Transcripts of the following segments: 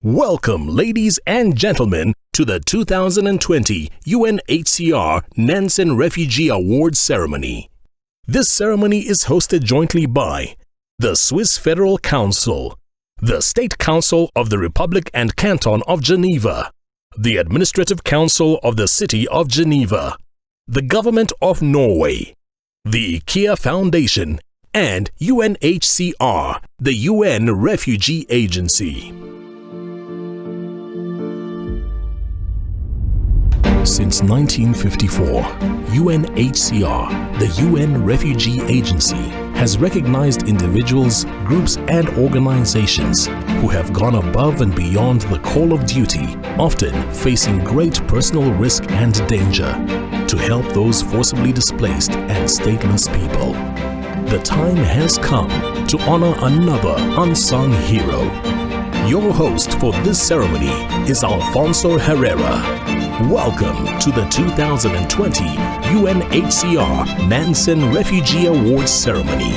Welcome, ladies and gentlemen, to the 2020 UNHCR Nansen Refugee Award ceremony. This ceremony is hosted jointly by the Swiss Federal Council, the State Council of the Republic and Canton of Geneva, the Administrative Council of the City of Geneva, the Government of Norway, the IKEA Foundation, and UNHCR, the UN Refugee Agency. Since 1954, UNHCR, the UN Refugee Agency, has recognized individuals, groups, and organizations who have gone above and beyond the call of duty, often facing great personal risk and danger, to help those forcibly displaced and stateless people. The time has come to honor another unsung hero. Your host for this ceremony is Alfonso Herrera. Welcome to the 2020 UNHCR Nansen Refugee Award ceremony.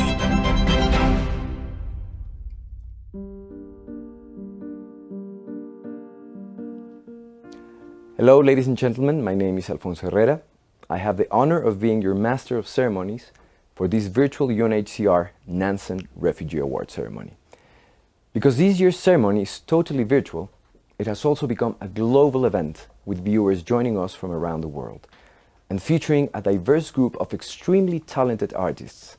Hello, ladies and gentlemen. My name is Alfonso Herrera. I have the honor of being your Master of Ceremonies for this virtual UNHCR Nansen Refugee Award ceremony. Because this year's ceremony is totally virtual, it has also become a global event with viewers joining us from around the world and featuring a diverse group of extremely talented artists.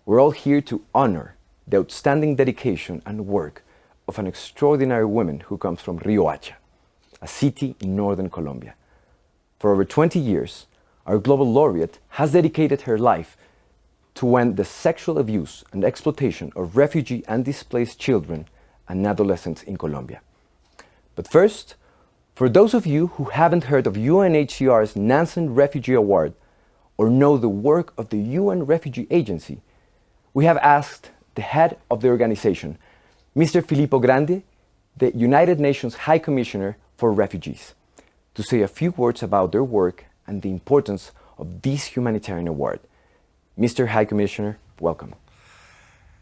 We're all here to honor the outstanding dedication and work of an extraordinary woman who comes from Riohacha, a city in northern Colombia. For over 20 years, our global laureate has dedicated her life to end the sexual abuse and exploitation of refugee and displaced children and adolescents in Colombia. But first, for those of you who haven't heard of UNHCR's Nansen Refugee Award or know the work of the UN Refugee Agency, we have asked the head of the organization, Mr. Filippo Grandi, the United Nations High Commissioner for Refugees, to say a few words about their work and the importance of this humanitarian award. Mr. High Commissioner, welcome.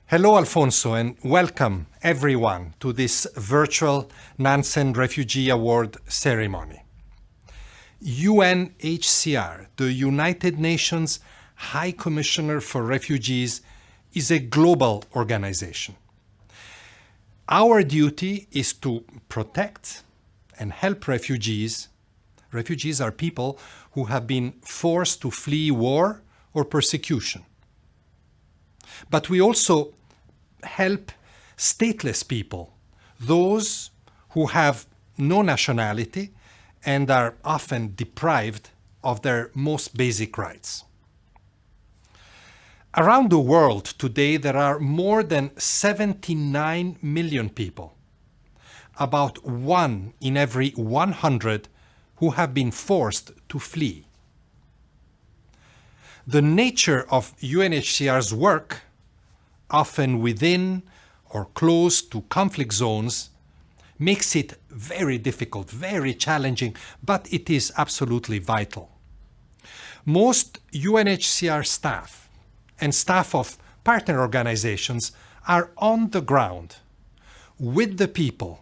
Hello, Alfonso, and welcome everyone to this virtual Nansen Refugee Award ceremony. UNHCR, the United Nations High Commissioner for Refugees, is a global organization. Our duty is to protect and help refugees. Refugees are people who have been forced to flee war or persecution. But we also help stateless people, those who have no nationality and are often deprived of their most basic rights. Around the world today, there are more than 79 million people, about 1 in every 100 who have been forced to flee. The nature of UNHCR's work, often within or close to conflict zones, makes it very difficult, very challenging, but it is absolutely vital. Most UNHCR staff and staff of partner organizations are on the ground with the people,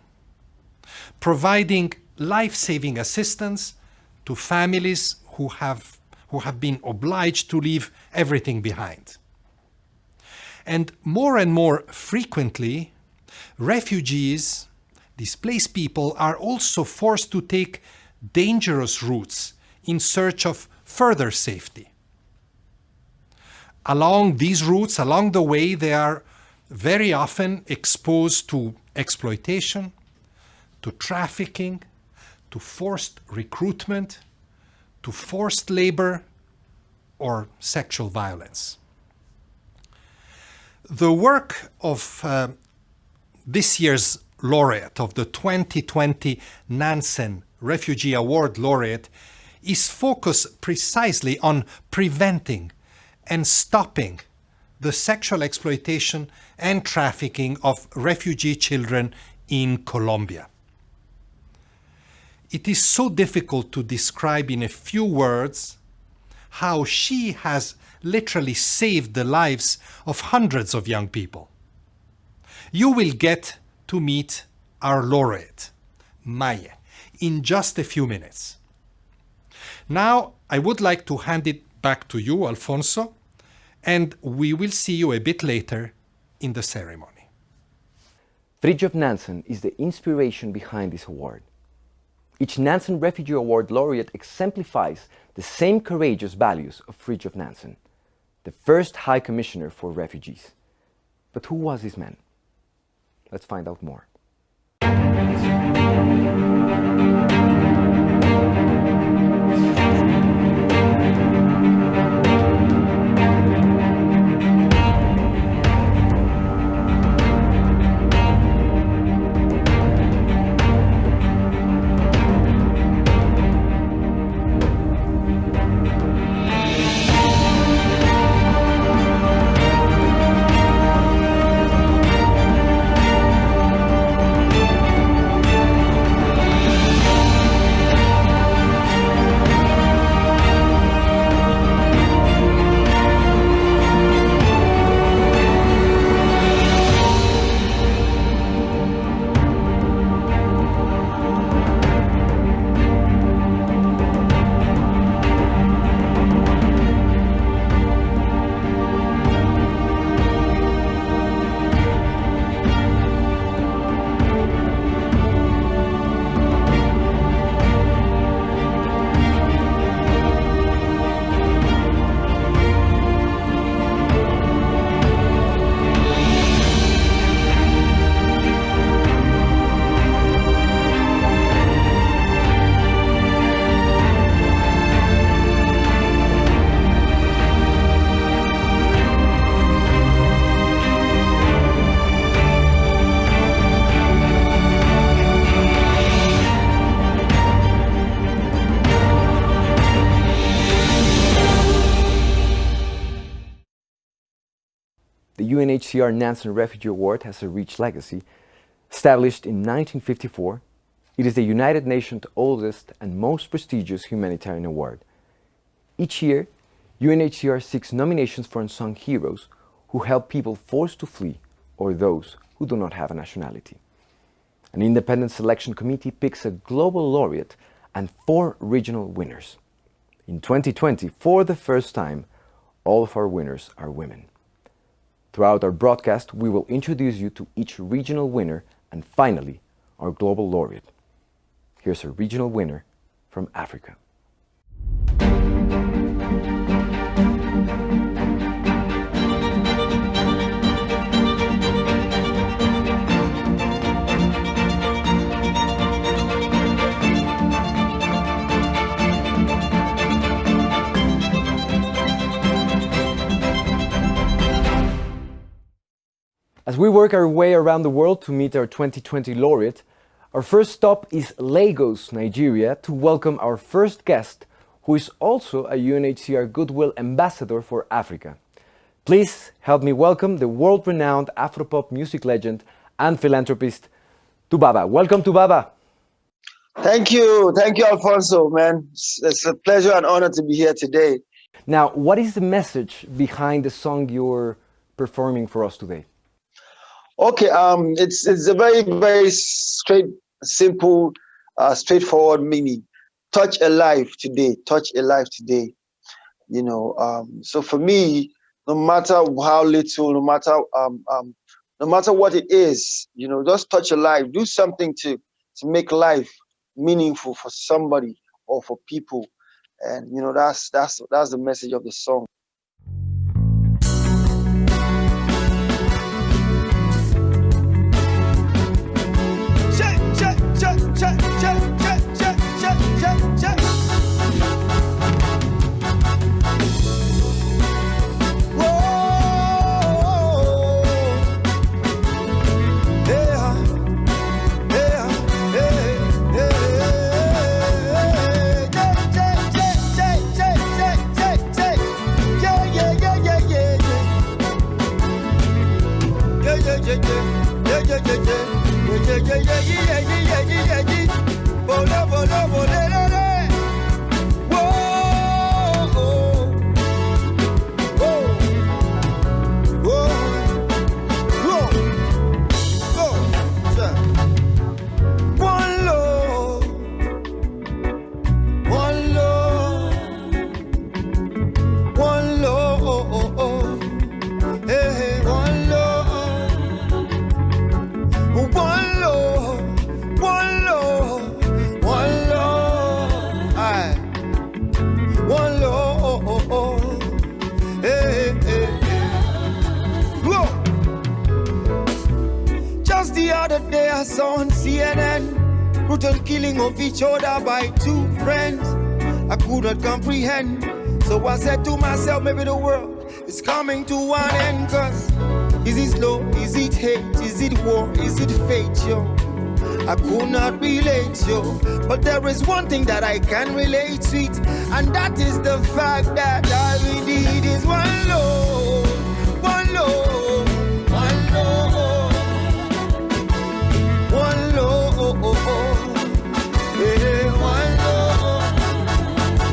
providing life-saving assistance to families who have been obliged to leave everything behind. And more frequently, refugees, displaced people, are also forced to take dangerous routes in search of further safety. Along these routes, along the way, they are very often exposed to exploitation, to trafficking, to forced recruitment, to forced labor, or sexual violence. The work of this year's laureate of the 2020 Nansen Refugee Award laureate is focused precisely on preventing and stopping the sexual exploitation and trafficking of refugee children in Colombia. It is so difficult to describe in a few words how she has literally saved the lives of hundreds of young people. You will get to meet our laureate, Maya, in just a few minutes. Now, I would like to hand it back to you, Alfonso, and we will see you a bit later in the ceremony. Fridtjof Nansen is the inspiration behind this award. Each Nansen Refugee Award laureate exemplifies the same courageous values of Fridtjof Nansen, the first High Commissioner for Refugees. But who was this man? Let's find out more. The UNHCR Nansen Refugee Award has a rich legacy. Established in 1954, it is the United Nations' oldest and most prestigious humanitarian award. Each year, UNHCR seeks nominations for unsung heroes who help people forced to flee or those who do not have a nationality. An independent selection committee picks a global laureate and 4 regional winners. In 2020, for the first time, all of our winners are women. Throughout our broadcast, we will introduce you to each regional winner and finally, our global laureate. Here's a regional winner from Africa. As we work our way around the world to meet our 2020 laureate, our first stop is Lagos, Nigeria, to welcome our first guest, who is also a UNHCR Goodwill Ambassador for Africa. Please help me welcome the world-renowned Afropop music legend and philanthropist, Tubaba. Welcome, Tubaba. Thank you, Alfonso, man. It's a pleasure and honor to be here today. Now, what is the message behind the song you're performing for us today? Okay, it's a very, very simple, straightforward meaning. Touch a life today. Touch a life today. You know, so for me, no matter how little, no matter what it is, you know, just touch a life. Do something to make life meaningful for somebody or for people, and you know that's the message of the song. brutal killing of each other by two friends. I could not comprehend. So I said to myself, maybe the world is coming to an end. Cause is it love, is it hate, is it war, is it fate, yo? I could not relate, yo. But there is one thing that I can relate to it, and that is the fact that all we need is one love, one love, one love, one love, yeah, one love,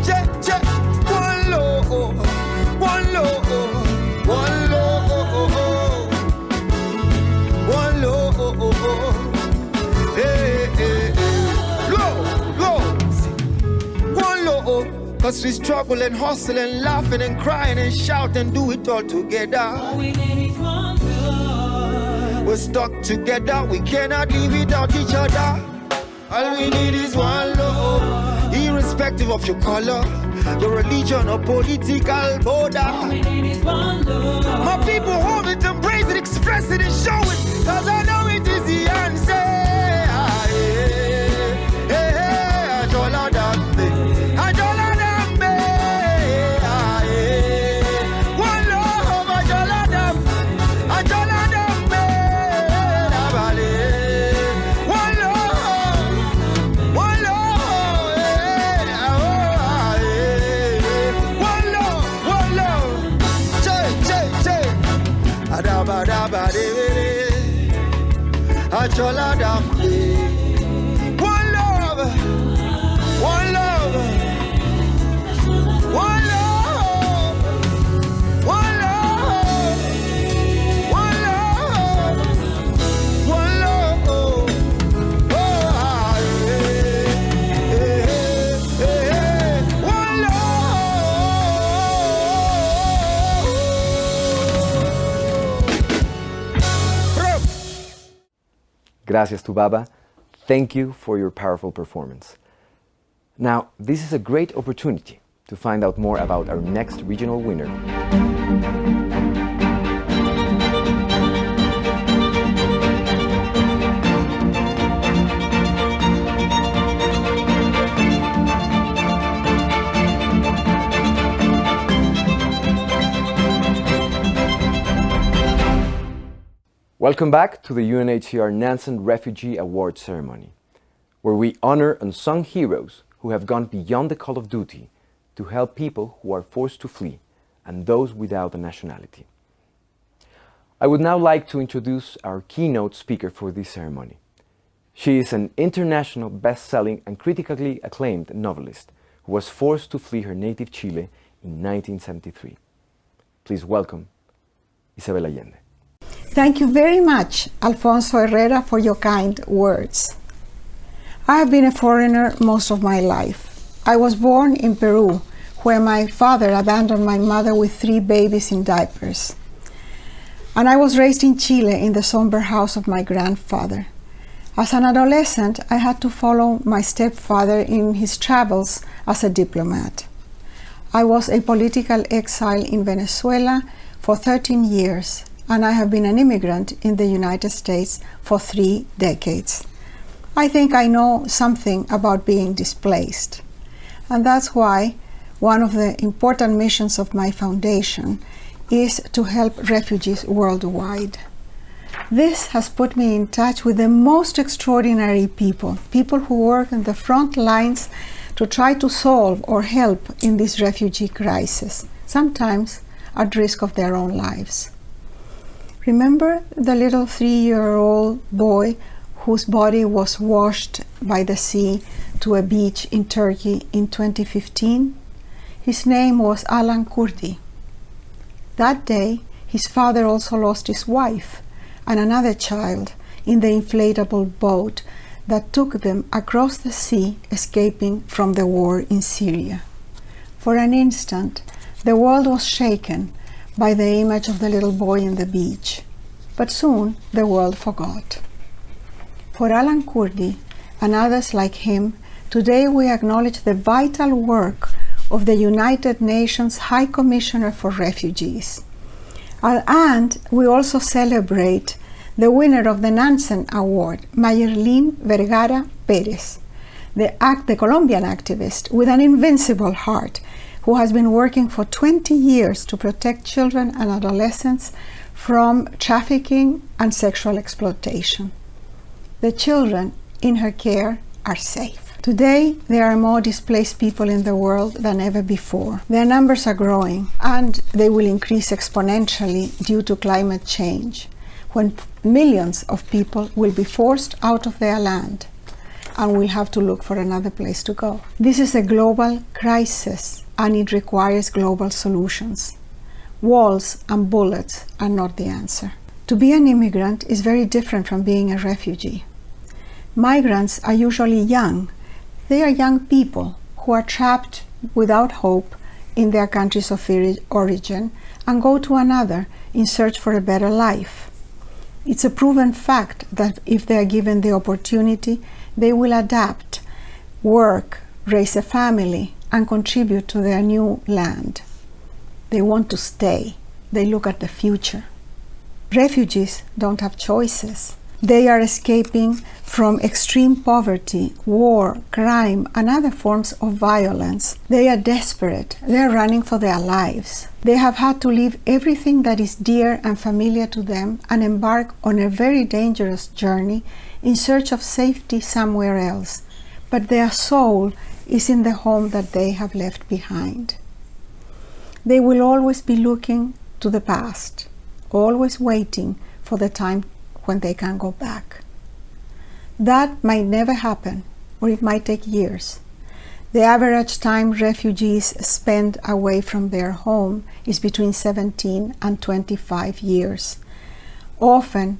check, check, one love, one love, one love, one love. Hey, hey, hey. Low. One low. Cause we struggle and hustle and laughing and crying and shout and do it all together. All we need is one love. We're stuck together, we cannot live without each other. All we need is one love. Irrespective of your color, your religion or political border. All we need is one love. My people hold it, embrace it, express it and show it. Cause I know it is the answer. One love, one love, one love, one love, one love, one love, oh, one love. Gracias, Tubaba. Thank you for your powerful performance. Now, this is a great opportunity to find out more about our next regional winner. Welcome back to the UNHCR Nansen Refugee Award ceremony, where we honor unsung heroes who have gone beyond the call of duty to help people who are forced to flee and those without a nationality. I would now like to introduce our keynote speaker for this ceremony. She is an international best-selling and critically acclaimed novelist who was forced to flee her native Chile in 1973. Please welcome Isabel Allende. Thank you very much, Alfonso Herrera, for your kind words. I have been a foreigner most of my life. I was born in Peru, where my father abandoned my mother with 3 babies in diapers. And I was raised in Chile in the somber house of my grandfather. As an adolescent, I had to follow my stepfather in his travels as a diplomat. I was a political exile in Venezuela for 13 years, and I have been an immigrant in the United States for 3 decades. I think I know something about being displaced. And that's why one of the important missions of my foundation is to help refugees worldwide. This has put me in touch with the most extraordinary people who work in the front lines to try to solve or help in this refugee crisis, sometimes at risk of their own lives. Remember the little 3-year-old boy whose body was washed by the sea to a beach in Turkey in 2015? His name was Alan Kurdi. That day, his father also lost his wife and another child in the inflatable boat that took them across the sea, escaping from the war in Syria. For an instant, the world was shaken by the image of the little boy on the beach. But soon the world forgot. For Alan Kurdi and others like him, today we acknowledge the vital work of the United Nations High Commissioner for Refugees. And we also celebrate the winner of the Nansen Award, Mayerlín Vergara Pérez, the Colombian activist with an invincible heart who has been working for 20 years to protect children and adolescents from trafficking and sexual exploitation. The children in her care are safe. Today, there are more displaced people in the world than ever before. Their numbers are growing, and they will increase exponentially due to climate change, when millions of people will be forced out of their land and will have to look for another place to go. This is a global crisis, and it requires global solutions. Walls and bullets are not the answer. To be an immigrant is very different from being a refugee. Migrants are usually young. They are young people who are trapped without hope in their countries of origin and go to another in search for a better life. It's a proven fact that if they are given the opportunity, they will adapt, work, raise a family, and contribute to their new land. They want to stay. They look at the future. Refugees don't have choices. They are escaping from extreme poverty, war, crime, and other forms of violence. They are desperate. They are running for their lives. They have had to leave everything that is dear and familiar to them and embark on a very dangerous journey in search of safety somewhere else. But their soul is in the home that they have left behind. They will always be looking to the past, always waiting for the time when they can go back. That might never happen, or it might take years. The average time refugees spend away from their home is between 17 and 25 years. Often,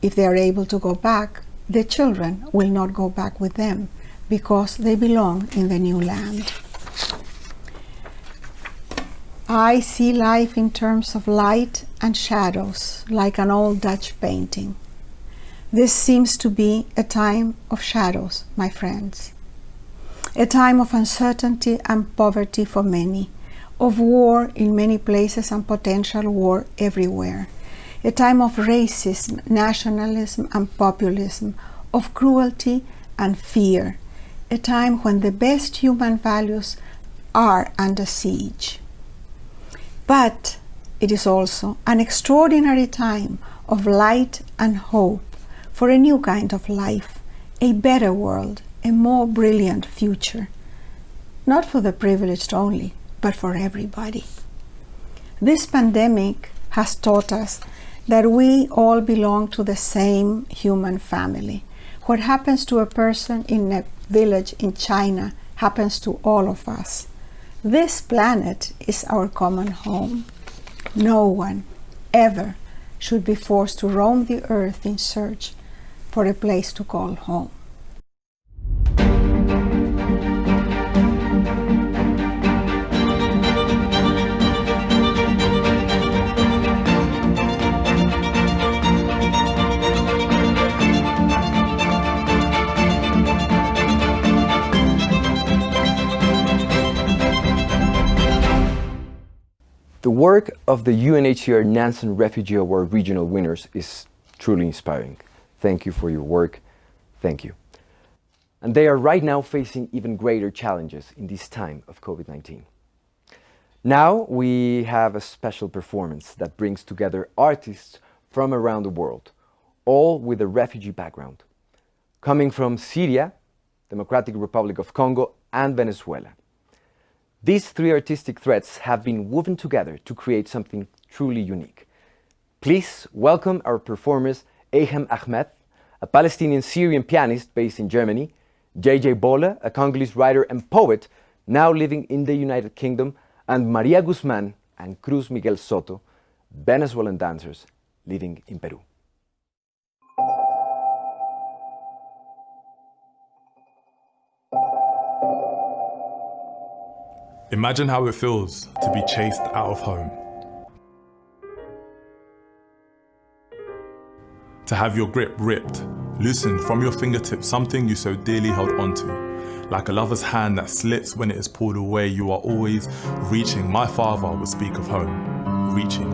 if they are able to go back, the children will not go back with them because they belong in the new land. I see life in terms of light and shadows, like an old Dutch painting. This seems to be a time of shadows, my friends. A time of uncertainty and poverty for many, of war in many places and potential war everywhere. A time of racism, nationalism and populism, of cruelty and fear. A time when the best human values are under siege. But it is also an extraordinary time of light and hope for a new kind of life, a better world, a more brilliant future. Not for the privileged only, but for everybody. This pandemic has taught us that we all belong to the same human family. What happens to a person in a village in China happens to all of us. This planet is our common home. No one ever should be forced to roam the earth in search for a place to call home. The work of the UNHCR Nansen Refugee Award regional winners is truly inspiring. Thank you for your work. Thank you. And they are right now facing even greater challenges in this time of COVID-19. Now we have a special performance that brings together artists from around the world, all with a refugee background, coming from Syria, Democratic Republic of Congo, and Venezuela. These three artistic threads have been woven together to create something truly unique. Please welcome our performers Ayhem Ahmed, a Palestinian-Syrian pianist based in Germany, JJ Bola, a Congolese writer and poet now living in the United Kingdom, and Maria Guzman and Cruz Miguel Soto, Venezuelan dancers living in Peru. Imagine how it feels to be chased out of home. To have your grip ripped, loosened from your fingertips, something you so dearly held onto. Like a lover's hand that slips when it is pulled away, you are always reaching. My father would speak of home, reaching.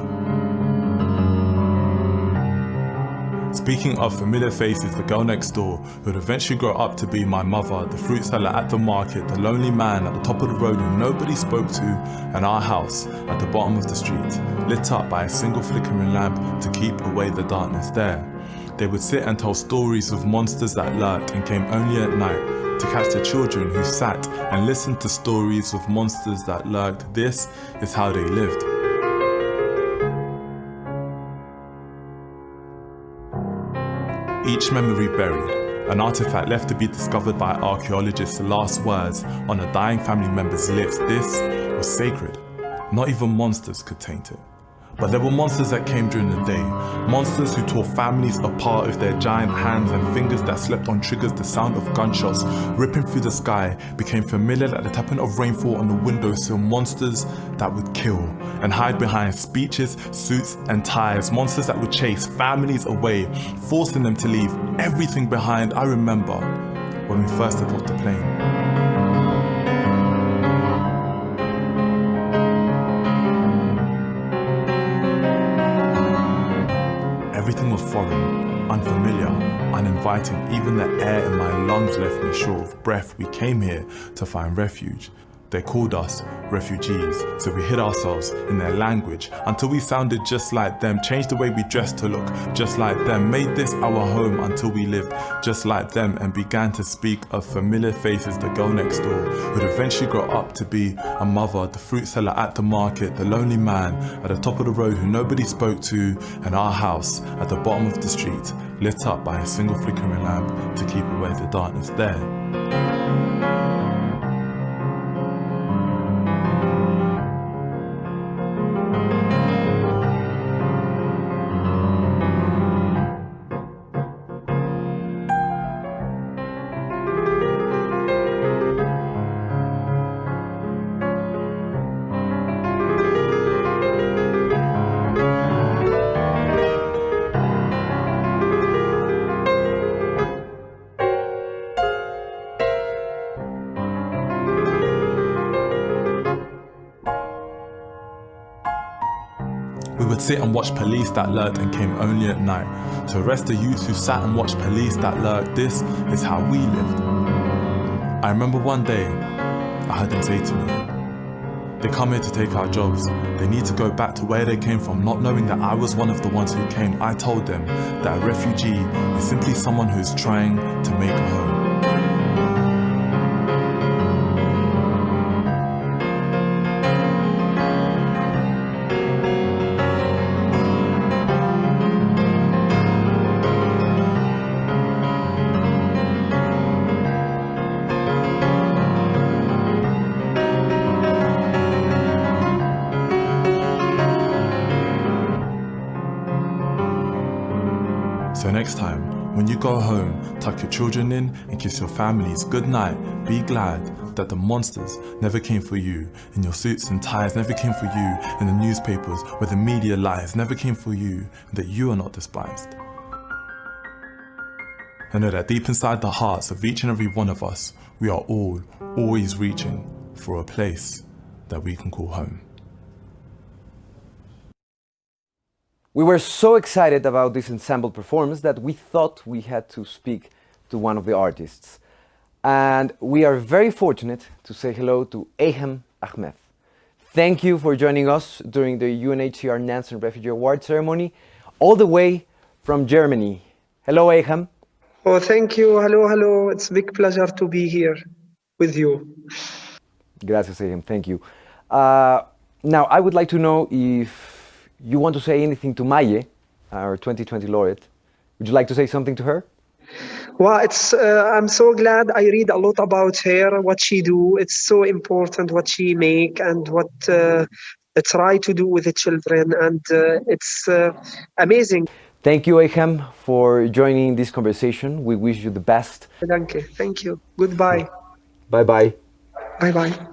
Speaking of familiar faces, the girl next door, who would eventually grow up to be my mother, the fruit seller at the market, the lonely man at the top of the road who nobody spoke to, and our house at the bottom of the street, lit up by a single flickering lamp to keep away the darkness there. They would sit and tell stories of monsters that lurked and came only at night to catch the children who sat and listened to stories of monsters that lurked. This is how they lived. Each memory buried, an artifact left to be discovered by archaeologists, the last words on a dying family member's lips. This was sacred. Not even monsters could taint it. But there were monsters that came during the day. Monsters who tore families apart with their giant hands and fingers that slept on triggers. The sound of gunshots ripping through the sky became familiar like the tapping of rainfall on the windowsill. Monsters that would kill and hide behind speeches, suits and ties. Monsters that would chase families away, forcing them to leave everything behind. I remember when we first stepped off the plane. Everything was foreign, unfamiliar, uninviting. Even the air in my lungs left me short of breath. We came here to find refuge. They called us refugees, so we hid ourselves in their language until we sounded just like them, changed the way we dressed to look just like them, made this our home until we lived just like them, and began to speak of familiar faces. The girl next door would eventually grow up to be a mother, the fruit seller at the market, the lonely man at the top of the road who nobody spoke to, and our house at the bottom of the street, lit up by a single flickering lamp to keep away the darkness there. We would sit and watch police that lurked and came only at night to arrest the youths who sat and watched police that lurked. This is how we lived. I remember one day I heard them say to me, they come here to take our jobs. They need to go back to where they came from. Not knowing that I was one of the ones who came, I told them that a refugee is simply someone who is trying to make a home. So next time, when you go home, tuck your children in and kiss your families good night. Be glad that the monsters never came for you, and your suits and ties never came for you, and the newspapers where the media lies never came for you, and that you are not despised. I know that deep inside the hearts of each and every one of us, we are all always reaching for a place that we can call home. We were so excited about this ensemble performance that we thought we had to speak to one of the artists. And we are very fortunate to say hello to Ahmed. Thank you for joining us during the UNHCR Nansen Refugee Award ceremony, all the way from Germany. Hello, Ahmed. Oh, thank you. Hello, hello. It's a big pleasure to be here with you. Gracias, Ahmed. Thank you. Now, I would like to know if you want to say anything to Maye, our 2020 laureate. Would you like to say something to her? Well, I'm so glad. I read a lot about her, what she do. It's so important what she make and what try to do with the children, and it's amazing. Thank you, Ahmed, for joining this conversation. We wish you the best. Thank you. Goodbye. Bye-bye. Bye-bye.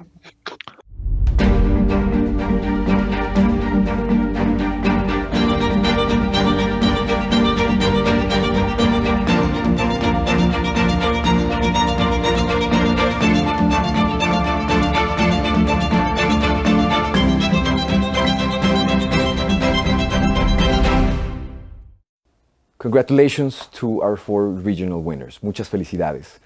Congratulations to our 4 regional winners. Muchas felicidades.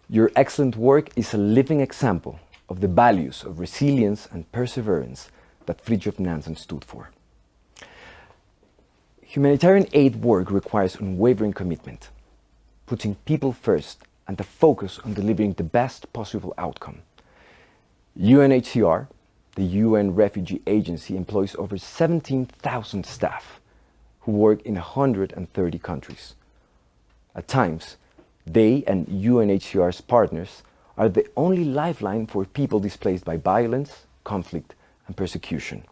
Your excellent work is a living example of the values of resilience and perseverance that Fridtjof Nansen stood for. Humanitarian aid work requires unwavering commitment, putting people first and a focus on delivering the best possible outcome. UNHCR, the UN Refugee Agency, employs over 17,000 staff who work in 130 countries. At times, they and UNHCR's partners are the only lifeline for people displaced by violence, conflict, and persecution.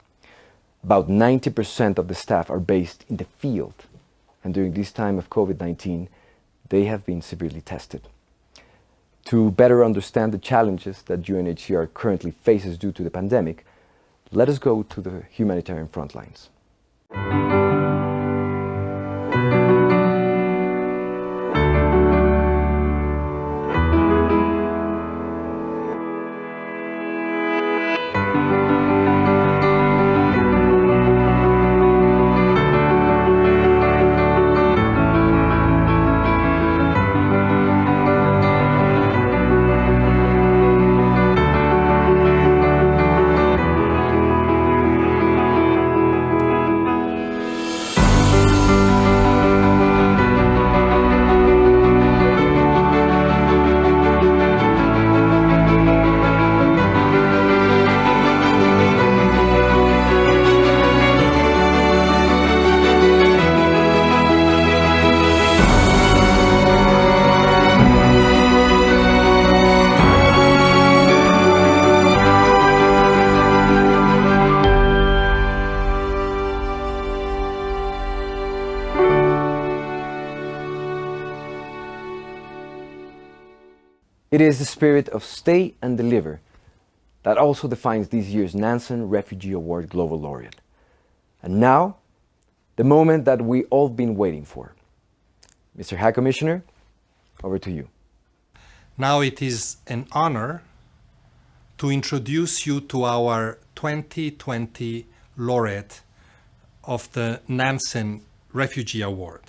About 90% of the staff are based in the field, and during this time of COVID-19, they have been severely tested. To better understand the challenges that UNHCR currently faces due to the pandemic, let us go to the humanitarian front lines. It is the spirit of stay and deliver that also defines this year's Nansen Refugee Award Global Laureate. And now, the moment that we all been waiting for. Mr. High Commissioner, over to you. Now it is an honor to introduce you to our 2020 laureate of the Nansen Refugee Award,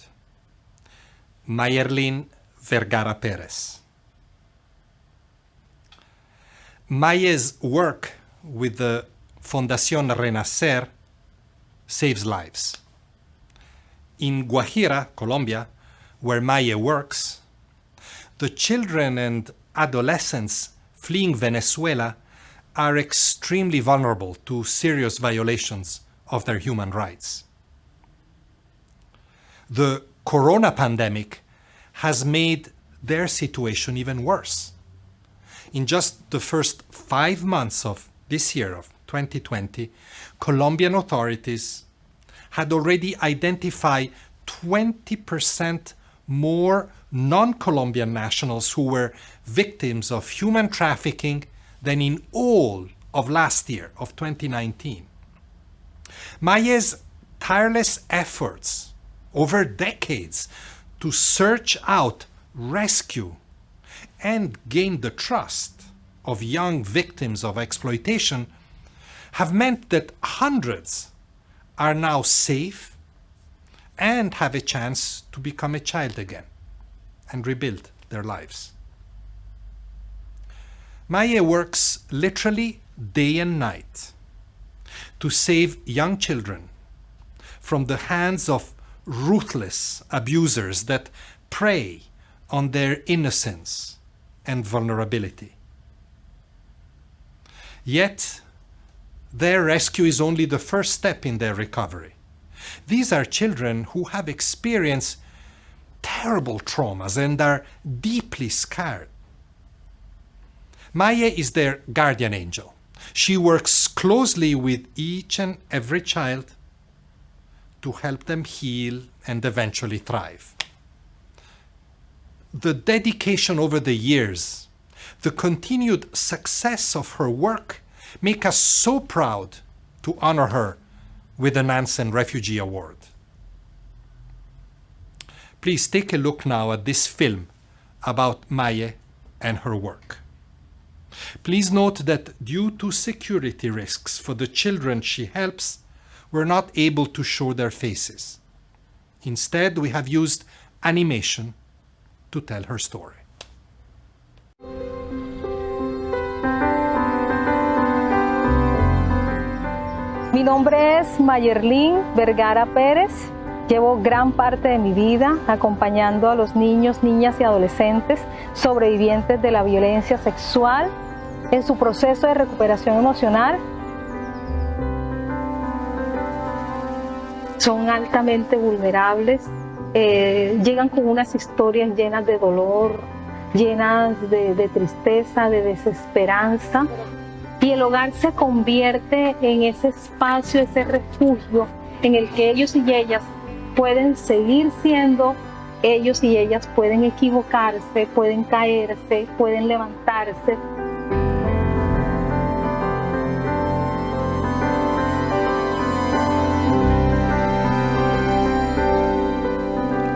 Mayerlín Vergara Pérez. Maye's work with the Fundación Renacer saves lives. In Guajira, Colombia, where Maye works, the children and adolescents fleeing Venezuela are extremely vulnerable to serious violations of their human rights. The corona pandemic has made their situation even worse. In just the first 5 months of this year, of 2020, Colombian authorities had already identified 20% more non-Colombian nationals who were victims of human trafficking than in all of last year, of 2019. Maye's tireless efforts over decades to search out, rescue, and gain the trust of young victims of exploitation have meant that hundreds are now safe and have a chance to become a child again and rebuild their lives. Maye works literally day and night to save young children from the hands of ruthless abusers that prey on their innocence and vulnerability. Yet, their rescue is only the first step in their recovery. These are children who have experienced terrible traumas and are deeply scarred. Maye is their guardian angel. She works closely with each and every child to help them heal and eventually thrive. The dedication over the years, the continued success of her work make us so proud to honor her with the Nansen Refugee Award. Please take a look now at this film about Maye and her work. Please note that due to security risks for the children she helps, we're not able to show their faces. Instead, we have used animation to tell her story. Mi nombre es Mayerlín Vergara Pérez. Llevo gran parte de mi vida acompañando a los niños, niñas y adolescentes sobrevivientes de la violencia sexual en su proceso de recuperación emocional. Son altamente vulnerables, llegan con unas historias llenas de dolor, llenas de tristeza, de desesperanza. Y el hogar se convierte en ese espacio, ese refugio en el que ellos y ellas pueden seguir siendo, ellos y ellas pueden equivocarse, pueden caerse, pueden levantarse.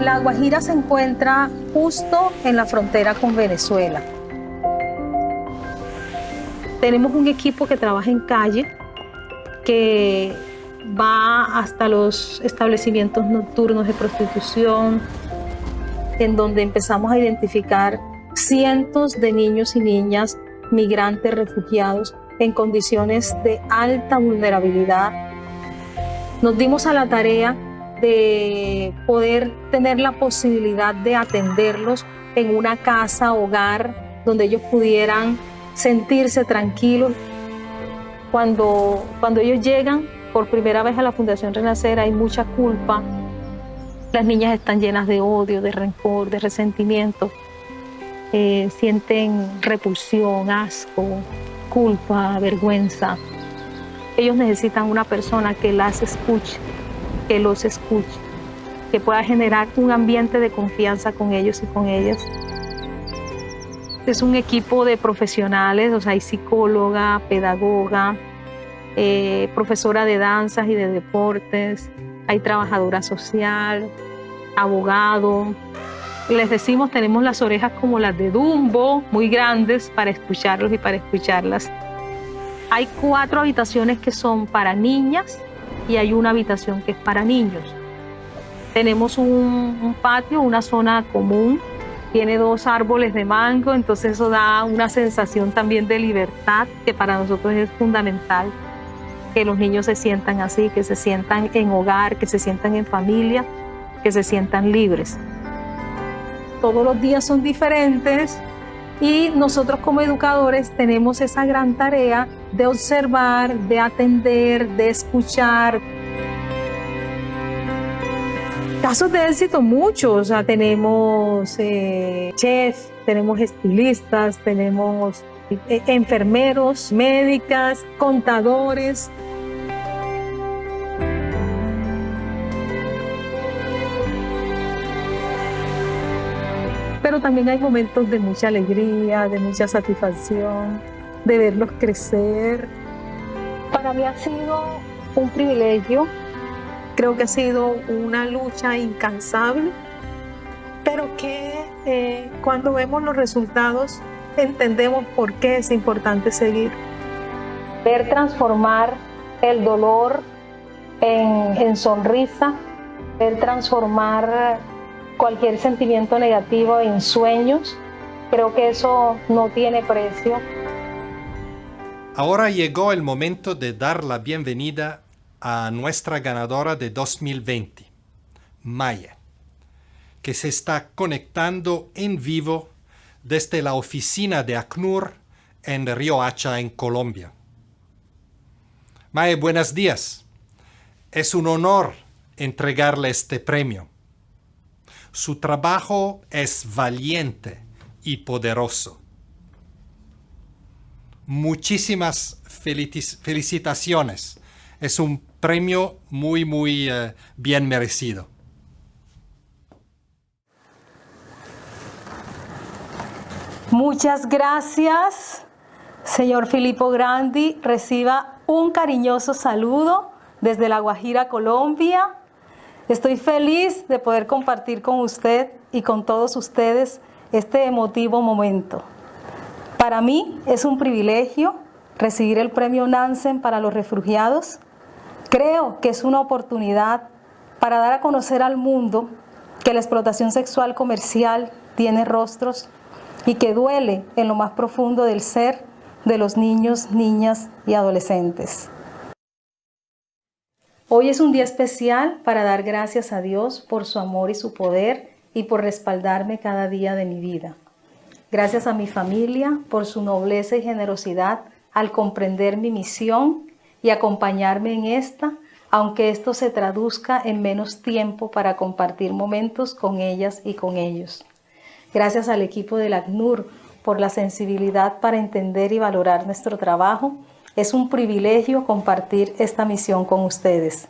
La Guajira se encuentra justo en la frontera con Venezuela. Tenemos un equipo que trabaja en calle, que va hasta los establecimientos nocturnos de prostitución, en donde empezamos a identificar cientos de niños y niñas migrantes, refugiados, en condiciones de alta vulnerabilidad. Nos dimos a la tarea de poder tener la posibilidad de atenderlos en una casa, hogar, donde ellos pudieran sentirse tranquilos. Cuando ellos llegan por primera vez a la Fundación Renacer hay mucha culpa. Las niñas están llenas de odio, de rencor, de resentimiento. Sienten repulsión, asco, culpa, vergüenza. Ellos necesitan una persona que las escuche, que los escuche, que pueda generar un ambiente de confianza con ellos y con ellas. Es un equipo de profesionales, o sea, hay psicóloga, pedagoga, profesora de danzas y de deportes, hay trabajadora social, abogado. Les decimos, tenemos las orejas como las de Dumbo, muy grandes para escucharlos y para escucharlas. Hay 4 habitaciones que son para niñas y hay una habitación que es para niños. Tenemos un patio, una zona común. Tiene 2 árboles de mango, entonces eso da una sensación también de libertad que para nosotros es fundamental, que los niños se sientan así, que se sientan en hogar, que se sientan en familia, que se sientan libres. Todos los días son diferentes y nosotros como educadores tenemos esa gran tarea de observar, de atender, de escuchar. Casos de éxito muchos, o sea, tenemos chefs, tenemos estilistas, tenemos enfermeros, médicas, contadores. Pero también hay momentos de mucha alegría, de mucha satisfacción, de verlos crecer. Para mí ha sido un privilegio. Creo que ha sido una lucha incansable, pero que cuando vemos los resultados entendemos por qué es importante seguir. Ver transformar el dolor en sonrisa, ver transformar cualquier sentimiento negativo en sueños, creo que eso no tiene precio. Ahora llegó el momento de dar la bienvenida a nuestra ganadora de 2020, Maya, que se está conectando en vivo desde la oficina de ACNUR en Río Hacha, en Colombia. Maya, buenos días. Es un honor entregarle este premio. Su trabajo es valiente y poderoso. Muchísimas felicitaciones. Es un premio muy bien merecido. Muchas gracias, señor Filippo Grandi. Reciba un cariñoso saludo desde La Guajira, Colombia. Estoy feliz de poder compartir con usted y con todos ustedes este emotivo momento. Para mí es un privilegio recibir el premio Nansen para los refugiados. Creo que es una oportunidad para dar a conocer al mundo que la explotación sexual comercial tiene rostros y que duele en lo más profundo del ser de los niños, niñas y adolescentes. Hoy es un día especial para dar gracias a Dios por su amor y su poder y por respaldarme cada día de mi vida. Gracias a mi familia por su nobleza y generosidad al comprender mi misión y acompañarme en esta, aunque esto se traduzca en menos tiempo para compartir momentos con ellas y con ellos. Gracias al equipo del ACNUR por la sensibilidad para entender y valorar nuestro trabajo. Es un privilegio compartir esta misión con ustedes.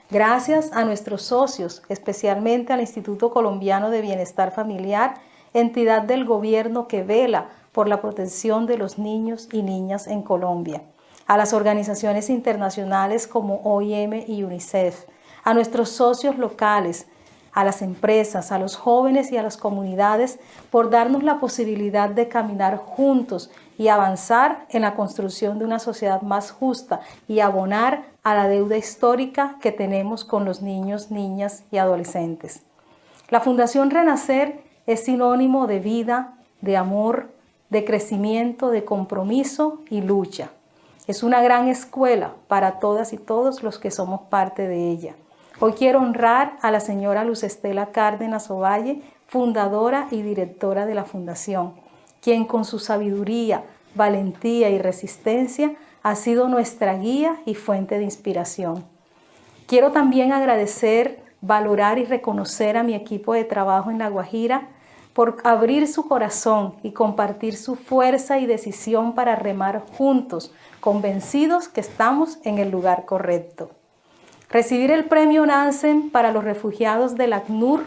Gracias a nuestros socios, especialmente al Instituto Colombiano de Bienestar Familiar, entidad del gobierno que vela por la protección de los niños y niñas en Colombia, a las organizaciones internacionales como OIM y UNICEF, a nuestros socios locales, a las empresas, a los jóvenes y a las comunidades por darnos la posibilidad de caminar juntos y avanzar en la construcción de una sociedad más justa y abonar a la deuda histórica que tenemos con los niños, niñas y adolescentes. La Fundación Renacer es sinónimo de vida, de amor, de crecimiento, de compromiso y lucha. Es una gran escuela para todas y todos los que somos parte de ella. Hoy quiero honrar a la señora Luz Estela Cárdenas Ovalle, fundadora y directora de la Fundación, quien con su sabiduría, valentía y resistencia ha sido nuestra guía y fuente de inspiración. Quiero también agradecer, valorar y reconocer a mi equipo de trabajo en La Guajira por abrir su corazón y compartir su fuerza y decisión para remar juntos, convencidos que estamos en el lugar correcto. Recibir el premio Nansen para los refugiados del ACNUR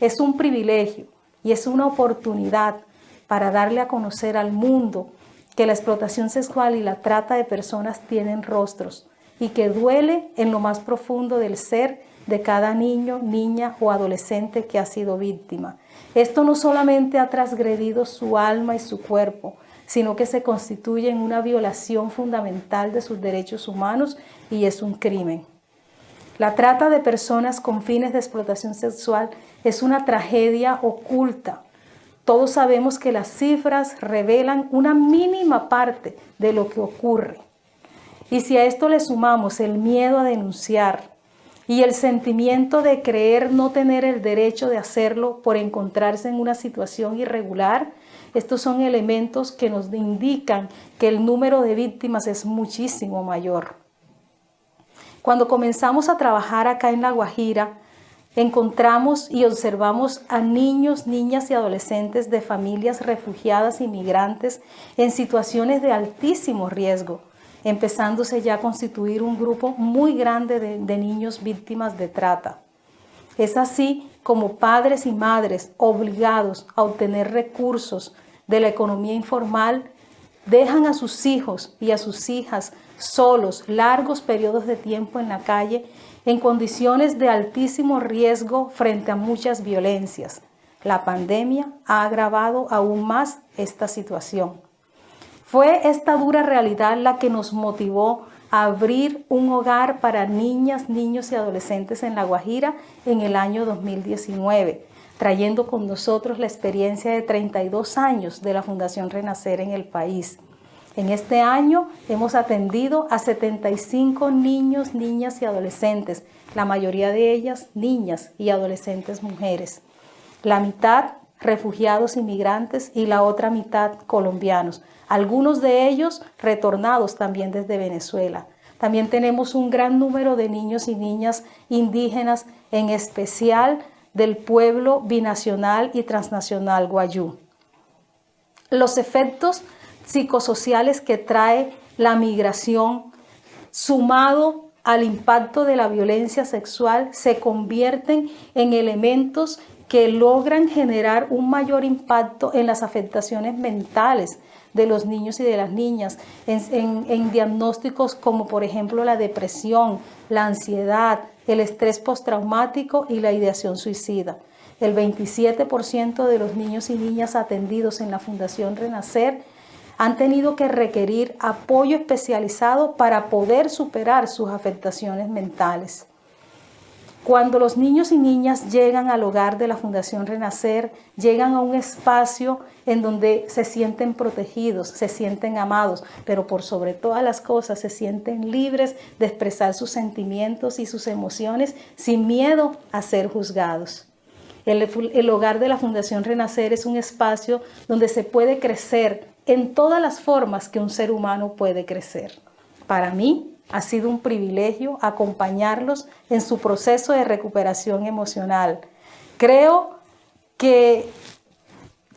es un privilegio y es una oportunidad para darle a conocer al mundo que la explotación sexual y la trata de personas tienen rostros y que duele en lo más profundo del ser de cada niño, niña o adolescente que ha sido víctima. Esto no solamente ha transgredido su alma y su cuerpo, sino que se constituye en una violación fundamental de sus derechos humanos y es un crimen. La trata de personas con fines de explotación sexual es una tragedia oculta. Todos sabemos que las cifras revelan una mínima parte de lo que ocurre. Y si a esto le sumamos el miedo a denunciar y el sentimiento de creer no tener el derecho de hacerlo por encontrarse en una situación irregular, estos son elementos que nos indican que el número de víctimas es muchísimo mayor. Cuando comenzamos a trabajar acá en La Guajira, encontramos y observamos a niños, niñas y adolescentes de familias refugiadas y migrantes en situaciones de altísimo riesgo, empezándose ya a constituir un grupo muy grande de niños víctimas de trata. Es así como padres y madres obligados a obtener recursos de la economía informal dejan a sus hijos y a sus hijas solos largos periodos de tiempo en la calle en condiciones de altísimo riesgo frente a muchas violencias. La pandemia ha agravado aún más esta situación. Fue esta dura realidad la que nos motivó a abrir un hogar para niñas, niños y adolescentes en La Guajira en el año 2019, trayendo con nosotros la experiencia de 32 años de la Fundación Renacer en el país. En este año hemos atendido a 75 niños, niñas y adolescentes, la mayoría de ellas niñas y adolescentes mujeres. La mitad refugiados inmigrantes y la otra mitad colombianos, algunos de ellos retornados también desde Venezuela. También tenemos un gran número de niños y niñas indígenas, en especial del pueblo binacional y transnacional guayú. Los efectos psicosociales que trae la migración, sumado al impacto de la violencia sexual, se convierten en elementos que logran generar un mayor impacto en las afectaciones mentales de los niños y de las niñas, en diagnósticos como por ejemplo la depresión, la ansiedad, el estrés postraumático y la ideación suicida. El 27% de los niños y niñas atendidos en la Fundación Renacer han tenido que requerir apoyo especializado para poder superar sus afectaciones mentales. Cuando los niños y niñas llegan al hogar de la Fundación Renacer, llegan a un espacio en donde se sienten protegidos, se sienten amados, pero por sobre todas las cosas se sienten libres de expresar sus sentimientos y sus emociones sin miedo a ser juzgados. El hogar de la Fundación Renacer es un espacio donde se puede crecer en todas las formas que un ser humano puede crecer. Para mí, ha sido un privilegio acompañarlos en su proceso de recuperación emocional. Creo que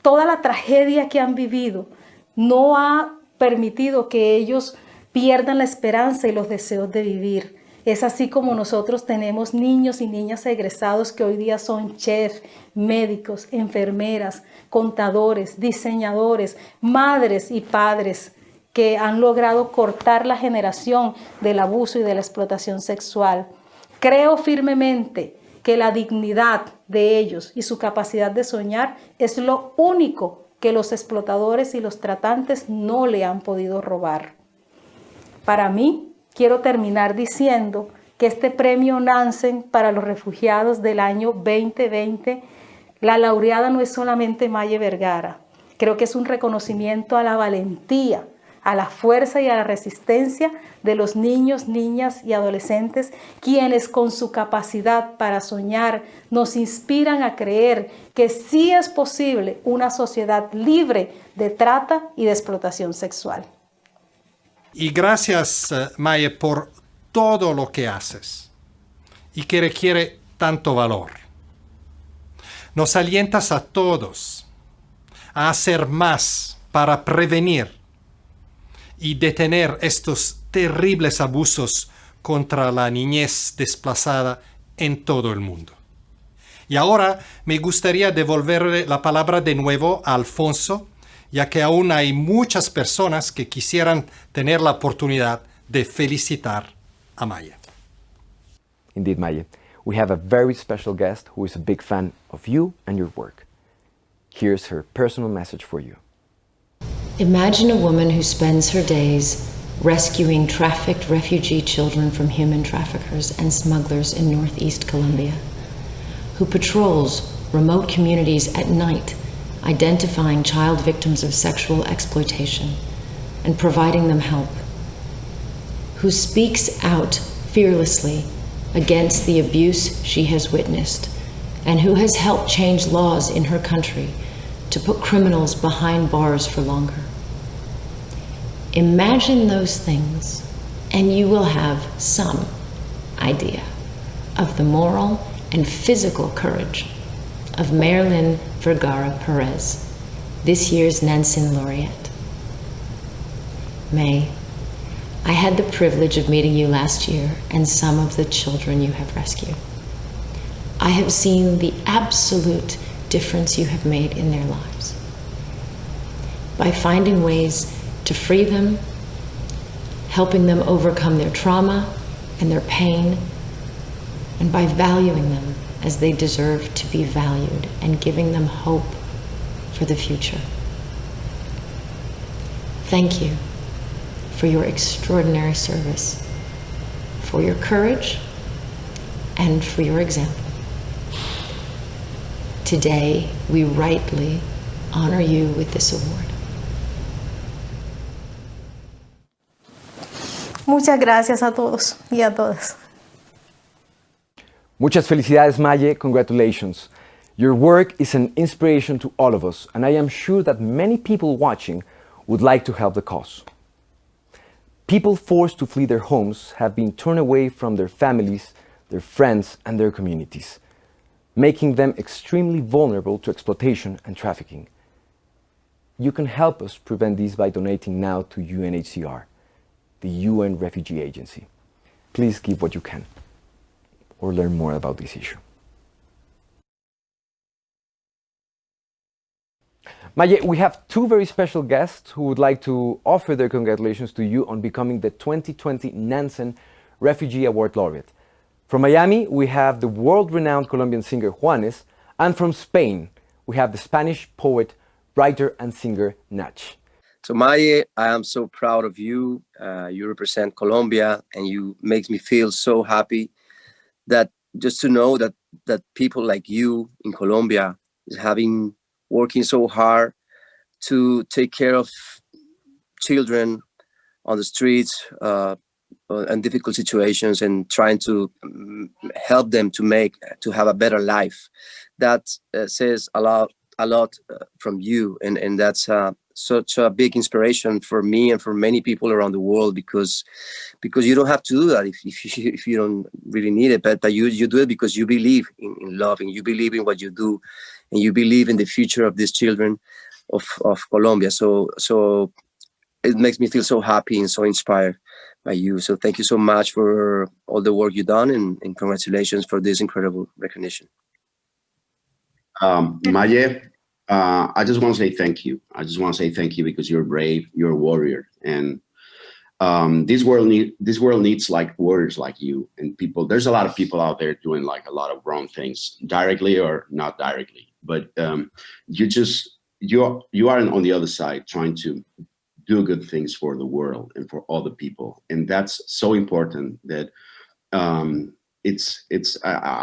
toda la tragedia que han vivido no ha permitido que ellos pierdan la esperanza y los deseos de vivir. Es así como nosotros tenemos niños y niñas egresados que hoy día son chefs, médicos, enfermeras, contadores, diseñadores, madres y padres que han logrado cortar la generación del abuso y de la explotación sexual. Creo firmemente que la dignidad de ellos y su capacidad de soñar es lo único que los explotadores y los tratantes no le han podido robar. Para mí, quiero terminar diciendo que este premio Nansen para los refugiados del año 2020, la laureada no es solamente Mayerlín Vergara. Creo que es un reconocimiento a la valentía, a la fuerza y a la resistencia de los niños, niñas y adolescentes, quienes con su capacidad para soñar nos inspiran a creer que sí es posible una sociedad libre de trata y de explotación sexual. Y gracias, Maye, por todo lo que haces y que requiere tanto valor. Nos alientas a todos a hacer más para prevenir y detener estos terribles abusos contra la niñez desplazada en todo el mundo. Y ahora me gustaría devolverle la palabra de nuevo a Alfonso, ya que aún hay muchas personas que quisieran tener la oportunidad de felicitar a Maye. Indeed, Maye. We have a very special guest who is a big fan of you and your work. Here's her personal message for you. Imagine a woman who spends her days rescuing trafficked refugee children from human traffickers and smugglers in northeast Colombia, who patrols remote communities at night, identifying child victims of sexual exploitation and providing them help, who speaks out fearlessly against the abuse she has witnessed, and who has helped change laws in her country to put criminals behind bars for longer. Imagine those things, and you will have some idea of the moral and physical courage of Mayerlín Vergara Pérez, this year's Nansen Laureate. May, I had the privilege of meeting you last year and some of the children you have rescued. I have seen the absolute difference you have made in their lives. By finding ways to free them, helping them overcome their trauma and their pain, and by valuing them as they deserve to be valued and giving them hope for the future. Thank you for your extraordinary service, for your courage, and for your example. Today, we rightly honor you with this award. Muchas gracias a todos y a todas. Muchas felicidades, Maye. Congratulations. Your work is an inspiration to all of us, and I am sure that many people watching would like to help the cause. People forced to flee their homes have been torn away from their families, their friends, and their communities, making them extremely vulnerable to exploitation and trafficking. You can help us prevent this by donating now to UNHCR, the UN Refugee Agency. Please give what you can, or learn more about this issue. Maye, we have two very special guests who would like to offer their congratulations to you on becoming the 2020 Nansen Refugee Award Laureate. From Miami, we have the world-renowned Colombian singer Juanes, and from Spain, we have the Spanish poet, writer, and singer Nach. So Maye, I am so proud of you. You represent Colombia, and you makes me feel so happy that just to know that people like you in Colombia is working so hard to take care of children on the streets and difficult situations, and trying to help them to have a better life. That says a lot from you, and that's such a big inspiration for me and for many people around the world, because you don't have to do that if you don't really need it, but you do it because you believe in love, and you believe in what you do, and you believe in the future of these children of Colombia. So it makes me feel so happy and so inspired by you. So thank you so much for all the work you've done, and congratulations for this incredible recognition. Maye, I just want to say thank you. I just want to say thank you because you're brave, you're a warrior, and this world needs like warriors like you and people. There's a lot of people out there doing like a lot of wrong things, directly or not directly. But you are on the other side trying to do good things for the world and for all the people, and that's so important. That I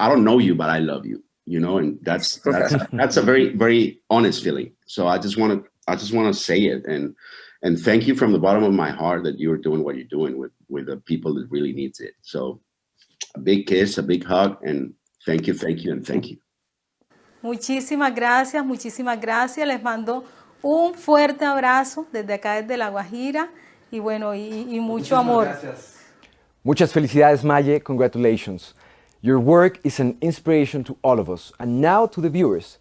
don't know you, but I love you. You know, and that's a very, very honest feeling. So I just want to say it, and thank you from the bottom of my heart that you're doing what you're doing with the people that really needs it. So a big kiss, a big hug, and thank you, and thank you. Muchísimas gracias. Les mando un fuerte abrazo desde acá, desde La Guajira, y bueno, y mucho amor. Gracias. Muchas felicidades, Maye. Congratulations. Your work is an inspiration to all of us. And now to the viewers,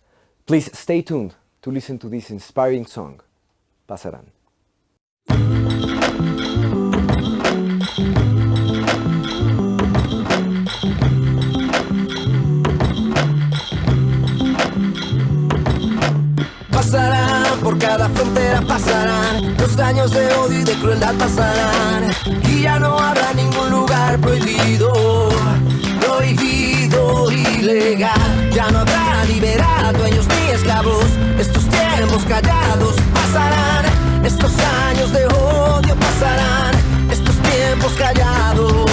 please stay tuned to listen to this inspiring song, Pasarán. Pasarán por cada frontera, pasarán los años de odio y de crueldad, pasarán, y ya no habrá ningún lugar prohibido, ilegal. Ya no habrá libertad, dueños ni esclavos. Estos tiempos callados pasarán, estos años de odio pasarán, estos tiempos callados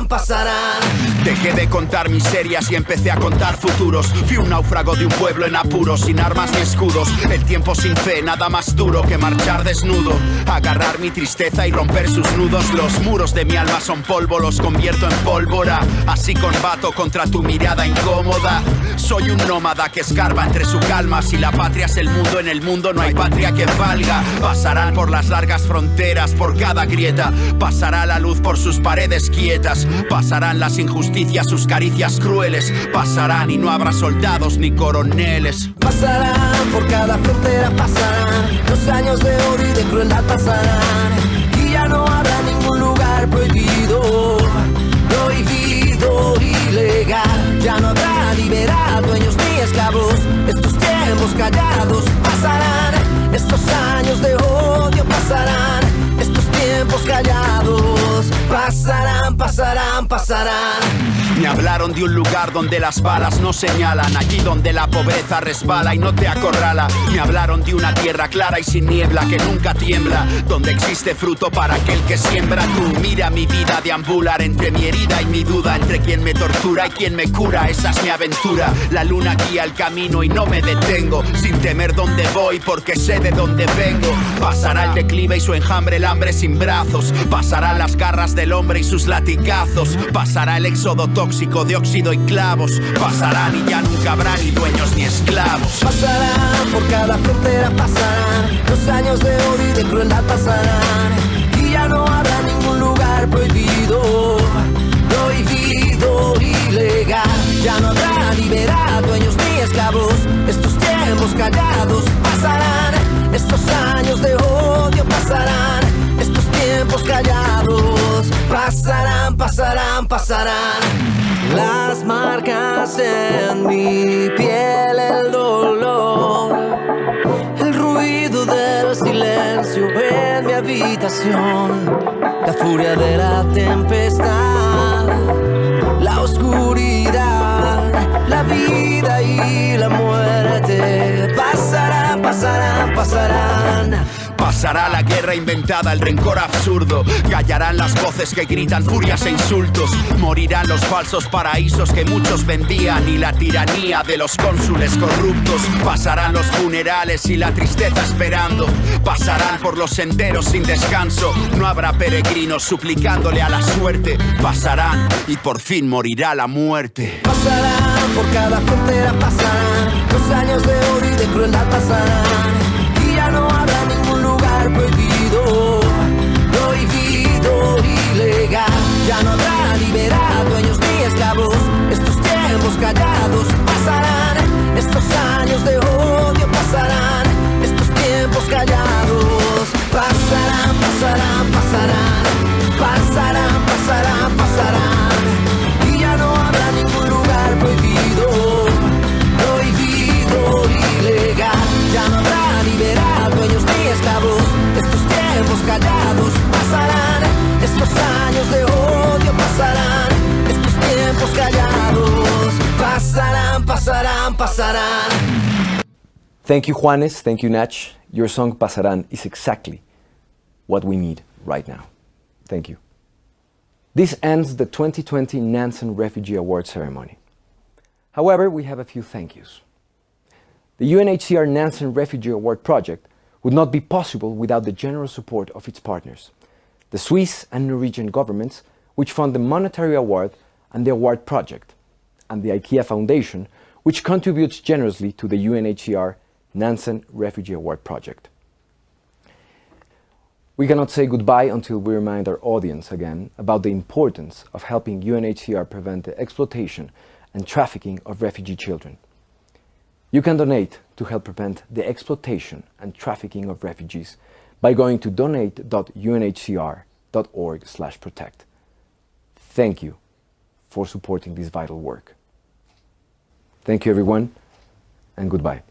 pasarán. Dejé de contar miserias y empecé a contar futuros. Fui un náufrago de un pueblo en apuros, sin armas ni escudos. El tiempo sin fe, nada más duro que marchar desnudo. Agarrar mi tristeza y romper sus nudos. Los muros de mi alma son polvo, los convierto en pólvora. Así combato contra tu mirada incómoda. Soy un nómada que escarba entre su calma. Si la patria es el mundo, en el mundo no hay patria que valga. Pasarán por las largas fronteras, por cada grieta. Pasará la luz por sus paredes quietas. Pasarán las injusticias, sus caricias crueles. Pasarán y no habrá soldados ni coroneles. Pasarán por cada frontera, pasarán los años de odio y de crueldad, pasarán, y ya no habrá ningún lugar prohibido, ilegal. Ya no habrá libertad, dueños ni esclavos. Estos tiempos callados pasarán, estos años de odio pasarán, estos tiempos callados pasarán. Me hablaron de un lugar donde las balas no señalan, allí donde la pobreza resbala y no te acorrala. Me hablaron de una tierra clara y sin niebla que nunca tiembla, donde existe fruto para aquel que siembra. Tú mira mi vida deambular entre mi herida y mi duda, entre quien me tortura y quien me cura. Esa es mi aventura. La luna guía el camino y no me detengo, sin temer dónde voy porque sé de dónde vengo. Pasará el declive y su enjambre, el hambre sin brazos. Pasarán las garras del hombre y sus latigazos. Pasará el éxodo tóxico de óxido y clavos. Pasarán y ya nunca habrá ni dueños ni esclavos. Pasarán por cada frontera, pasarán los años de odio y de crueldad, pasarán, y ya no habrá ningún lugar prohibido, ilegal. Ya no habrá libertad, dueños ni esclavos. Estos tiempos callados pasarán, estos años de odio pasarán, estos tiempos callados pasarán. Las marcas en mi piel, el dolor, el ruido del silencio en mi habitación, la furia de la tempestad, la oscuridad, la vida y la muerte pasarán. Pasará la guerra inventada, el rencor absurdo. Callarán las voces que gritan furias e insultos. Morirán los falsos paraísos que muchos vendían y la tiranía de los cónsules corruptos. Pasarán los funerales y la tristeza esperando. Pasarán por los senderos sin descanso. No habrá peregrinos suplicándole a la suerte. Pasarán y por fin morirá la muerte. Pasarán por cada frontera, pasarán los años de odio y de crueldad, pasarán y ya no habrá ningún lugar prohibido, prohibido, ilegal. Ya no habrá liberado dueños ni esclavos. Estos tiempos callados pasarán, estos años de odio pasarán, estos tiempos callados pasarán, pasarán, pasarán, pasarán, pasarán, pasarán y ya no habrá ningún lugar prohibido, prohibido, ilegal. Ya no habrá liberar dueños ni esclavos. Estos tiempos callados pasarán, estos años de odio pasarán, estos tiempos callados pasarán, pasarán, pasarán. Thank you, Juanes. Thank you, Nach. Your song Pasarán is exactly what we need right now. Thank you. This ends the 2020 Nansen Refugee Award ceremony. However, we have a few thank yous. The UNHCR Nansen Refugee Award project would not be possible without the generous support of its partners, the Swiss and Norwegian governments, which fund the monetary award and the award project, and the IKEA Foundation, which contributes generously to the UNHCR Nansen Refugee Award project. We cannot say goodbye until we remind our audience again about the importance of helping UNHCR prevent the exploitation and trafficking of refugee children. You can donate to help prevent the exploitation and trafficking of refugees by going to donate.unhcr.org/protect. Thank you for supporting this vital work. Thank you, everyone, and goodbye.